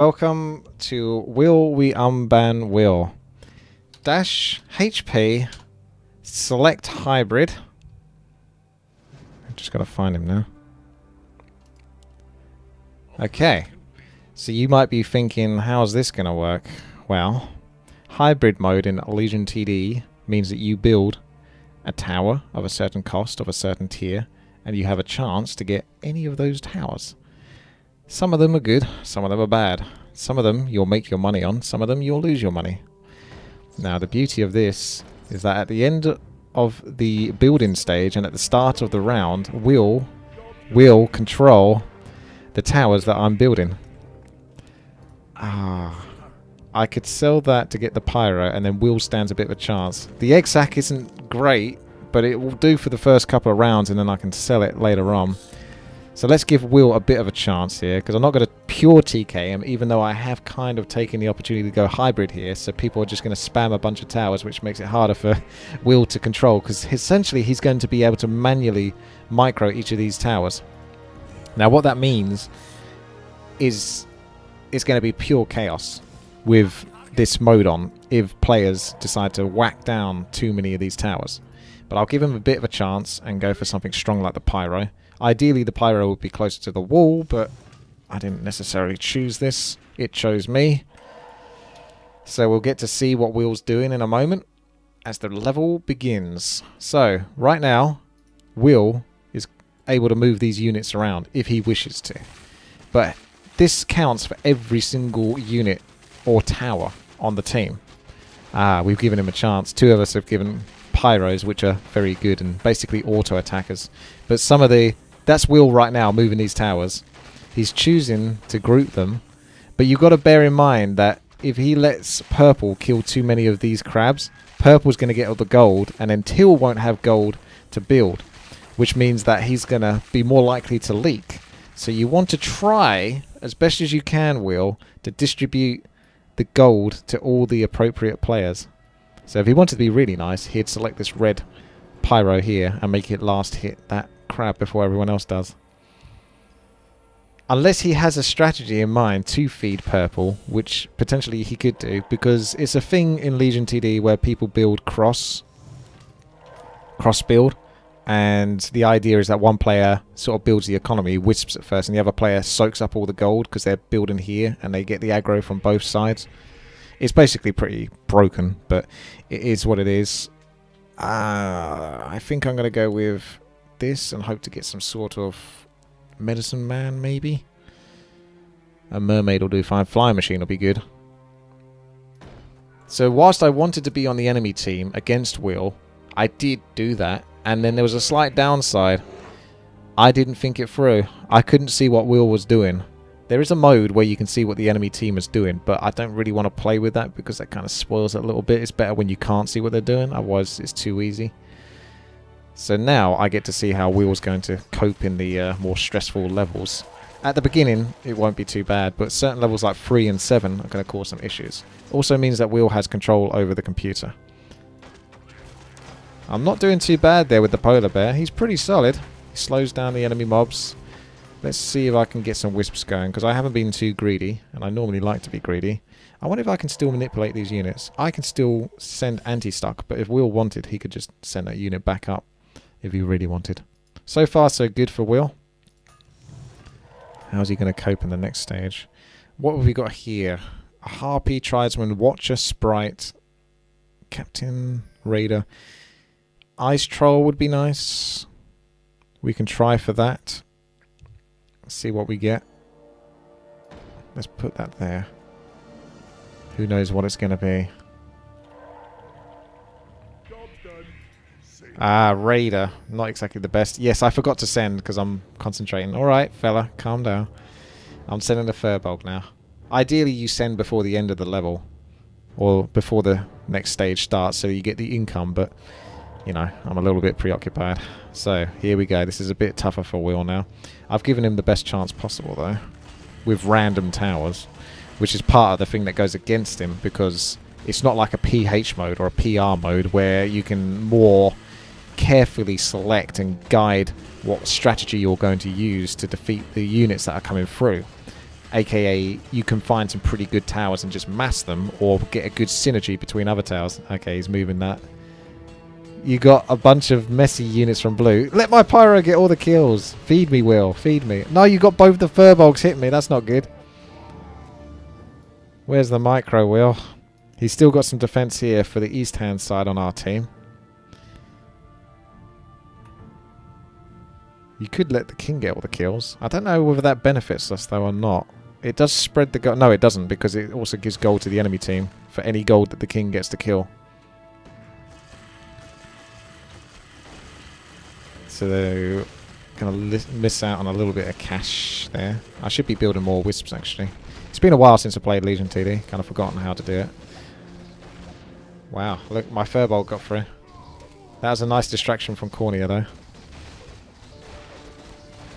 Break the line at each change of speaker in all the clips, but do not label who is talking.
Welcome to Will We Unban Will. Dash HP, select hybrid. I've just got to find him now. Okay, so you might be thinking, how's this going to work? Well, hybrid mode in Legion TD means that you build a tower of a certain cost, of a certain tier, and you have a chance to get any of those towers. Some of them are good, some of them are bad. Some of them you'll make your money on, some of them you'll lose your money. Now the beauty of this is that at the end of the building stage and at the start of the round, will control the towers that I'm building. I could sell that to get the pyro, and then Will stands a bit of a chance. The egg sack isn't great, but it will do for the first couple of rounds, and then I can sell it later on. So let's give Will a bit of a chance here, because I'm not going to pure TK him, even though I have kind of taken the opportunity to go hybrid here, so people are just going to spam a bunch of towers, which makes it harder for Will to control, because essentially he's going to be able to manually micro each of these towers. Now what that means is it's going to be pure chaos with this mode on if players decide to whack down too many of these towers. But I'll give him a bit of a chance and go for something strong like the pyro. Ideally the pyro would be closer to the wall, but I didn't necessarily choose this. It chose me. So we'll get to see what Will's doing in a moment as the level begins. So right now Will is able to move these units around if he wishes to. But this counts for every single unit or tower on the team. We've given him a chance. Two of us have given pyros, which are very good and basically auto attackers. But some of that's Will right now moving these towers. He's choosing to group them, but you've got to bear in mind that if he lets purple kill too many of these crabs, purple's going to get all the gold, and then Teal won't have gold to build, which means that he's going to be more likely to leak. So you want to try as best as you can, Will, to distribute the gold to all the appropriate players. So if he wanted to be really nice, he'd select this red pyro here and make it last hit that crab before everyone else does. Unless he has a strategy in mind to feed purple, which potentially he could do, because it's a thing in Legion TD where people build cross build, and the idea is that one player sort of builds the economy, wisps at first, and the other player soaks up all the gold because they're building here and they get the aggro from both sides. It's basically pretty broken, but it is what it is. I think I'm going to go with this and hope to get some sort of medicine man, maybe. A mermaid will do fine. Flying machine will be good. So whilst I wanted to be on the enemy team against Will, I did do that. And then there was a slight downside. I didn't think it through. I couldn't see what Will was doing. There is a mode where you can see what the enemy team is doing, but I don't really want to play with that because that kind of spoils it a little bit. It's better when you can't see what they're doing, otherwise it's too easy. So now I get to see how Will's going to cope in the more stressful levels. At the beginning, it won't be too bad, but certain levels like 3 and 7 are going to cause some issues. Also means that Will has control over the computer. I'm not doing too bad there with the polar bear. He's pretty solid. He slows down the enemy mobs. Let's see if I can get some wisps going, because I haven't been too greedy, and I normally like to be greedy. I wonder if I can still manipulate these units. I can still send anti-stuck, but if Will wanted, he could just send that unit back up if he really wanted. So far, so good for Will. How's he going to cope in the next stage? What have we got here? A Harpy, Tridesman, Watcher, Sprite, Captain, Raider. Ice Troll would be nice. We can try for that. See what we get. Let's put that there. Who knows what it's going to be. Raider. Not exactly the best. Yes, I forgot to send because I'm concentrating. Alright, fella, calm down. I'm sending a Furbolg now. Ideally, you send before the end of the level. Or before the next stage starts so you get the income, but you know, I'm a little bit preoccupied. So, here we go. This is a bit tougher for Will now. I've given him the best chance possible, though, with random towers, which is part of the thing that goes against him, because it's not like a PH mode or a PR mode where you can more carefully select and guide what strategy you're going to use to defeat the units that are coming through. AKA, you can find some pretty good towers and just mass them, or get a good synergy between other towers. Okay, he's moving that. You got a bunch of messy units from blue. Let my pyro get all the kills. Feed me, Will. Feed me. No, you got both the furbolgs hit me. That's not good. Where's the micro, Will? He's still got some defense here for the east-hand side on our team. You could let the king get all the kills. I don't know whether that benefits us, though, or not. It does spread the gold. No, it doesn't, because it also gives gold to the enemy team for any gold that the king gets to kill. So they're going to miss out on a little bit of cash there. I should be building more wisps, actually. It's been a while since I played Legion TD. Kind of forgotten how to do it. Wow, look, my Firbolg got through. That was a nice distraction from Cornea, though.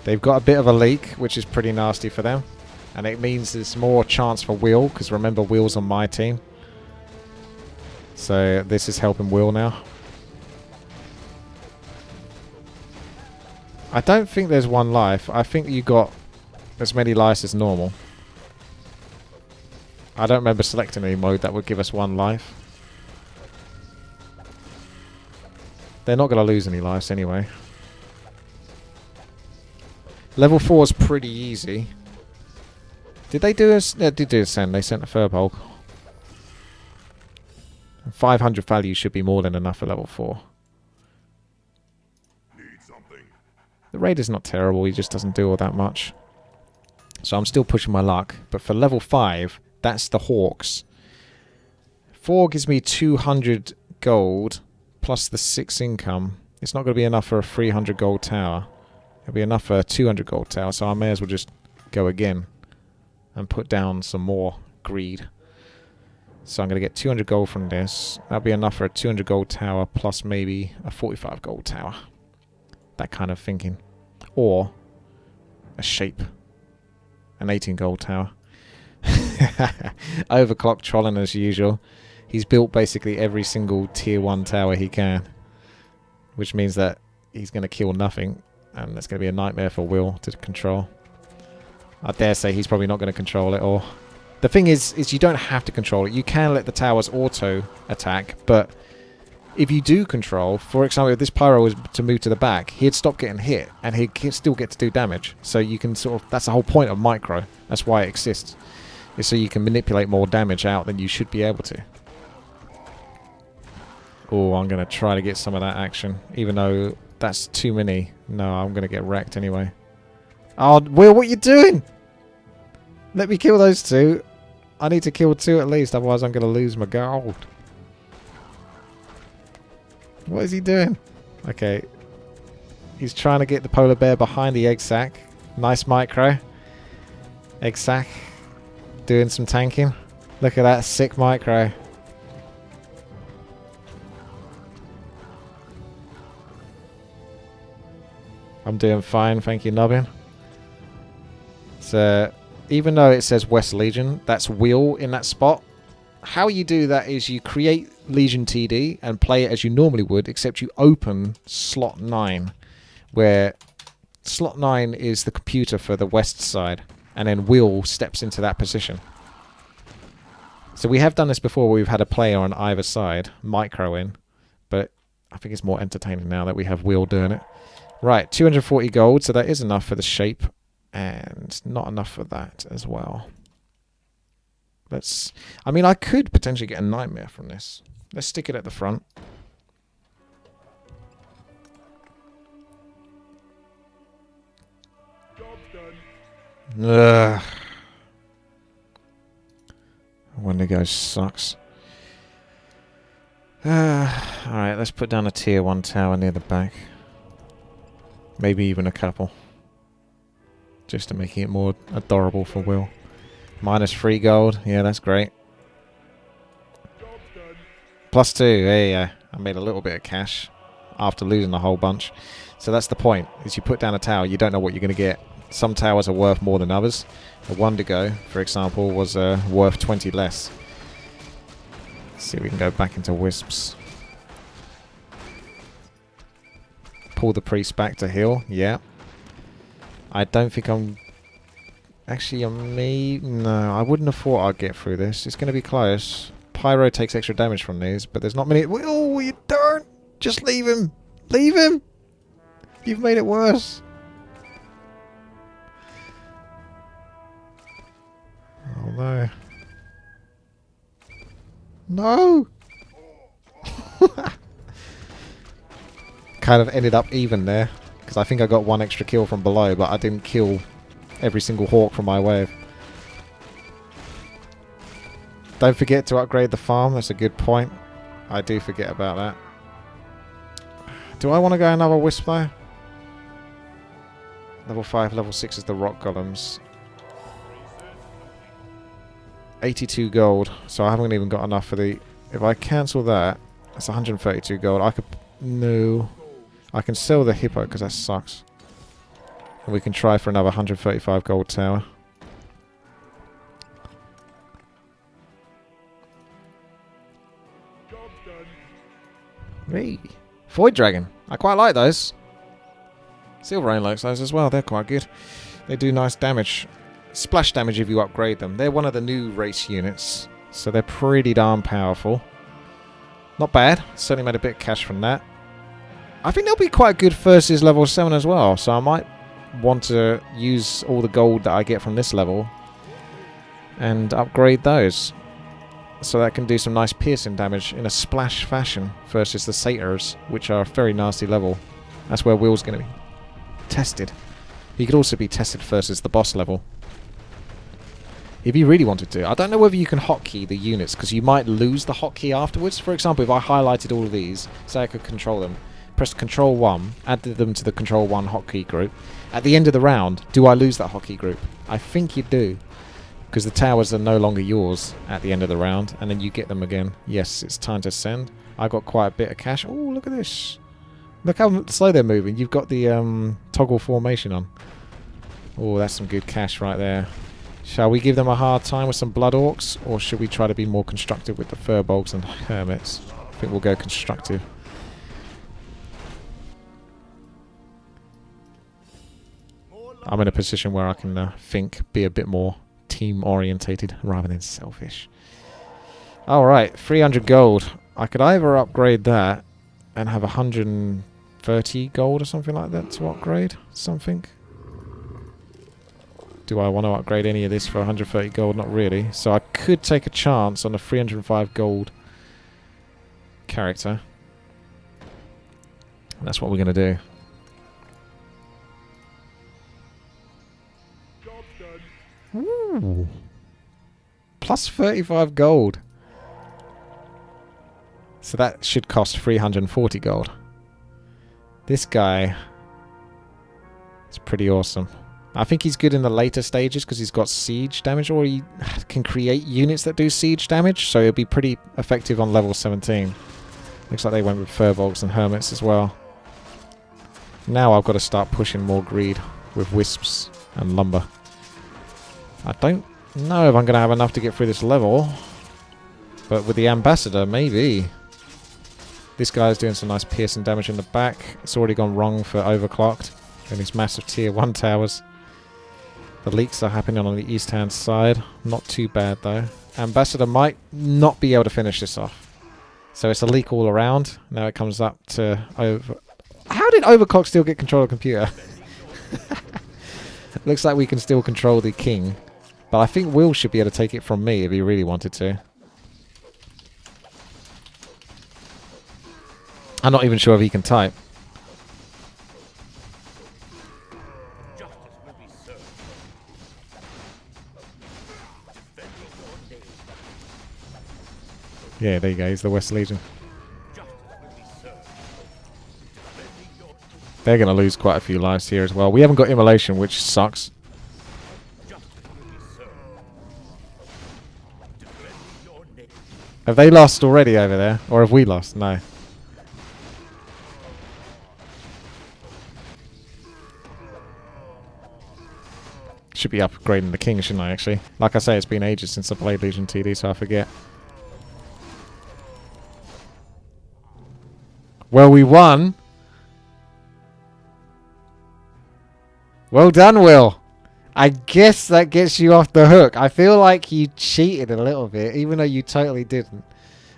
They've got a bit of a leak, which is pretty nasty for them. And it means there's more chance for Will, because remember, Will's on my team. So this is helping Will now. I don't think there's one life. I think you got as many lives as normal. I don't remember selecting any mode that would give us one life. They're not going to lose any lives anyway. Level 4 is pretty easy. Did they do a... They did do a send. They sent a Firbolg. 500 value should be more than enough for level 4. The Raider's not terrible. He just doesn't do all that much. So I'm still pushing my luck. But for level 5, that's the Hawks. 4 gives me 200 gold plus the 6 income. It's not going to be enough for a 300 gold tower. It'll be enough for a 200 gold tower. So I may as well just go again and put down some more greed. So I'm going to get 200 gold from this. That'll be enough for a 200 gold tower plus maybe a 45 gold tower. That kind of thinking. Or a shape. An 18 gold tower. Overclock trolling as usual. He's built basically every single tier 1 tower he can. Which means that he's going to kill nothing. And that's going to be a nightmare for Will to control. I dare say he's probably not going to control it. Or the thing is you don't have to control it. You can let the towers auto attack. But if you do control, for example, if this pyro was to move to the back, he'd stop getting hit. And he'd still get to do damage. So you can sort of... That's the whole point of micro. That's why it exists. Is so you can manipulate more damage out than you should be able to. Oh, I'm going to try to get some of that action. Even though that's too many. No, I'm going to get wrecked anyway. Oh, Will, what are you doing? Let me kill those two. I need to kill 2 at least, otherwise I'm going to lose my gold. What is he doing? Okay. He's trying to get the polar bear behind the egg sack. Nice micro. Egg sack. Doing some tanking. Look at that sick micro. I'm doing fine, thank you, Nubbin. So, even though it says West Legion, that's Will in that spot. How you do that is you create Legion TD and play it as you normally would, except you open slot 9, where slot 9 is the computer for the west side, and then Will steps into that position. So we have done this before where we've had a player on either side, micro in, but I think it's more entertaining now that we have Will doing it. Right, 240 gold, so that is enough for the shape, and not enough for that as well. I mean, I could potentially get a nightmare from this. Let's stick it at the front. Ugh. Wendigo sucks. Alright, let's put down a tier 1 tower near the back. Maybe even a couple. Just to make it more adorable for Will. -3 gold. Yeah, that's great. +2. There you go. I made a little bit of cash after losing a whole bunch. So that's the point. Is you put down a tower, you don't know what you're going to get. Some towers are worth more than others. The Wendigo, for example, was worth 20 less. Let's see if we can go back into Wisps. Pull the priest back to heal. Yeah. I don't think I'm... Actually, no, I wouldn't have thought I'd get through this. It's going to be close. Pyro takes extra damage from these, but there's not many... Oh, you don't! Just leave him! Leave him! You've made it worse. Oh, no. No! Kind of ended up even there, because I think I got one extra kill from below, but I didn't kill every single hawk from my wave. Don't forget to upgrade the farm, that's a good point. I do forget about that. Do I want to go another wisp though? Level 5, level 6 is the rock golems. 82 gold, so I haven't even got enough for the... If I cancel that, that's 132 gold. I could... No. I can sell the hippo because that sucks. And we can try for another 135 gold tower. Hey. Void Dragon. I quite like those. Silverane likes those as well. They're quite good. They do nice damage. Splash damage if you upgrade them. They're one of the new race units. So they're pretty darn powerful. Not bad. Certainly made a bit of cash from that. I think they'll be quite good versus level 7 as well. So I might want to use all the gold that I get from this level and upgrade those. So that can do some nice piercing damage in a splash fashion versus the satyrs, which are a very nasty level. That's where Will's going to be tested. He could also be tested versus the boss level. If you really wanted to. I don't know whether you can hotkey the units, because you might lose the hotkey afterwards. For example, if I highlighted all of these, say I could control them, pressed Control 1, added them to the Control 1 hotkey group. At the end of the round, do I lose that hotkey group? I think you do. Because the towers are no longer yours at the end of the round, and then you get them again. Yes, it's time to send. I got quite a bit of cash. Oh, look at this. Look how slow they're moving. You've got the toggle formation on. Oh, that's some good cash right there. Shall we give them a hard time with some blood orcs, or should we try to be more constructive with the furbolgs and hermits? I think we'll go constructive. I'm in a position where I can think, be a bit more team-orientated rather than selfish. Alright, 300 gold. I could either upgrade that and have 130 gold or something like that to upgrade something. Do I want to upgrade any of this for 130 gold? Not really. So I could take a chance on a 305 gold character. And that's what we're going to do. Ooh. Plus 35 gold. So that should cost 340 gold. This guy is pretty awesome. I think he's good in the later stages because he's got siege damage, or he can create units that do siege damage, so he'll be pretty effective on level 17. Looks like they went with furbolgs and hermits as well. Now I've got to start pushing more greed with wisps and lumber. I don't know if I'm going to have enough to get through this level, but with the ambassador, maybe. This guy's doing some nice piercing damage in the back. It's already gone wrong for overclocked in these massive tier 1 towers. The leaks are happening on the east-hand side. Not too bad, though. Ambassador might not be able to finish this off. So it's a leak all around. Now it comes up to over... How did overclock still get control of the computer? Looks like we can still control the king. But I think Will should be able to take it from me if he really wanted to. I'm not even sure if he can type. Yeah, there you go. He's the West Legion. They're going to lose quite a few lives here as well. We haven't got immolation, which sucks. Have they lost already over there? Or have we lost? No. Should be upgrading the king, shouldn't I, actually? Like I say, it's been ages since I played Legion TD, so I forget. Well, we won. Well done, Will. I guess that gets you off the hook. I feel like you cheated a little bit, even though you totally didn't.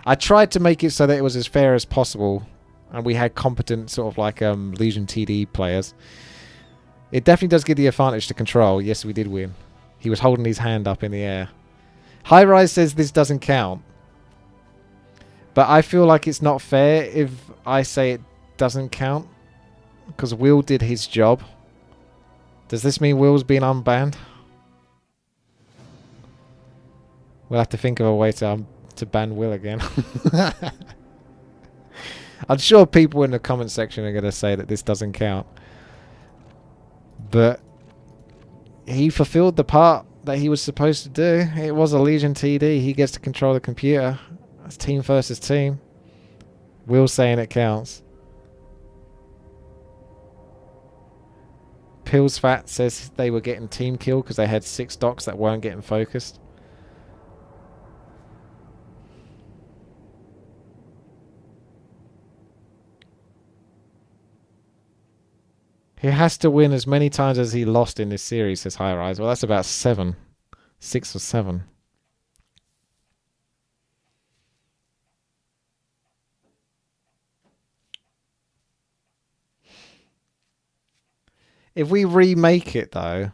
I tried to make it so that it was as fair as possible, and we had competent sort of like Legion TD players. It definitely does give the advantage to control. Yes, we did win. He was holding his hand up in the air. High Rise says this doesn't count. But I feel like it's not fair if I say it doesn't count. Because Will did his job. Does this mean Will's been unbanned? We'll have to think of a way to ban Will again. I'm sure people in the comment section are going to say that this doesn't count. But he fulfilled the part that he was supposed to do. It was a Legion TD. He gets to control the computer. It's team versus team. Will saying it counts. Pills Fat says they were getting team kill because they had 6 docs that weren't getting focused. He has to win as many times as he lost in this series, says High Rise. Well, that's about 7. 6 or 7. If we remake it, though,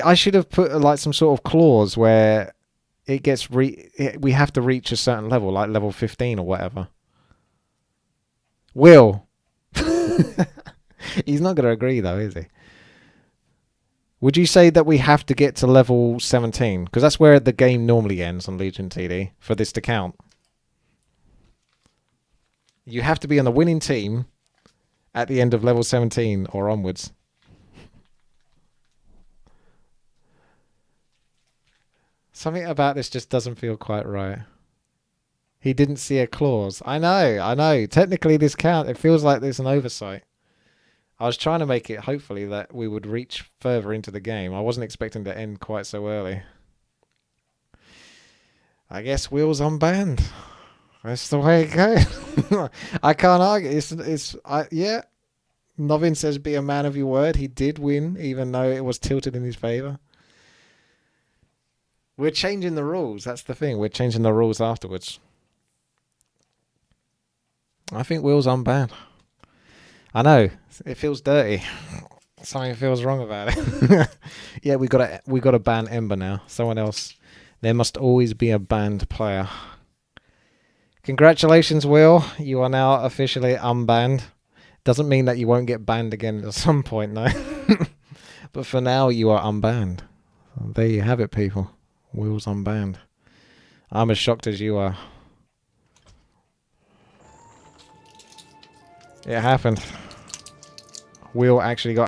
I should have put like some sort of clause where it gets we have to reach a certain level, like level 15 or whatever. Will. He's not going to agree, though, is he? Would you say that we have to get to level 17? Because that's where the game normally ends on Legion TD for this to count. You have to be on the winning team at the end of level 17 or onwards. Something about this just doesn't feel quite right. He didn't see a clause. I know. Technically this counts. It feels like there's an oversight. I was trying to make it, hopefully, that we would reach further into the game. I wasn't expecting to end quite so early. I guess Will's unbanned. That's the way it goes. I can't argue. Yeah. Novin says be a man of your word. He did win, even though it was tilted in his favour. We're changing the rules. That's the thing. We're changing the rules afterwards. I think Will's unbanned. I know. It feels dirty. Something feels wrong about it. Yeah, we got to ban Ember now. Someone else. There must always be a banned player. Congratulations, Will. You are now officially unbanned. Doesn't mean that you won't get banned again at some point, no. But for now, you are unbanned. There you have it, people. Will's unbanned. I'm as shocked as you are. It happened. Will actually got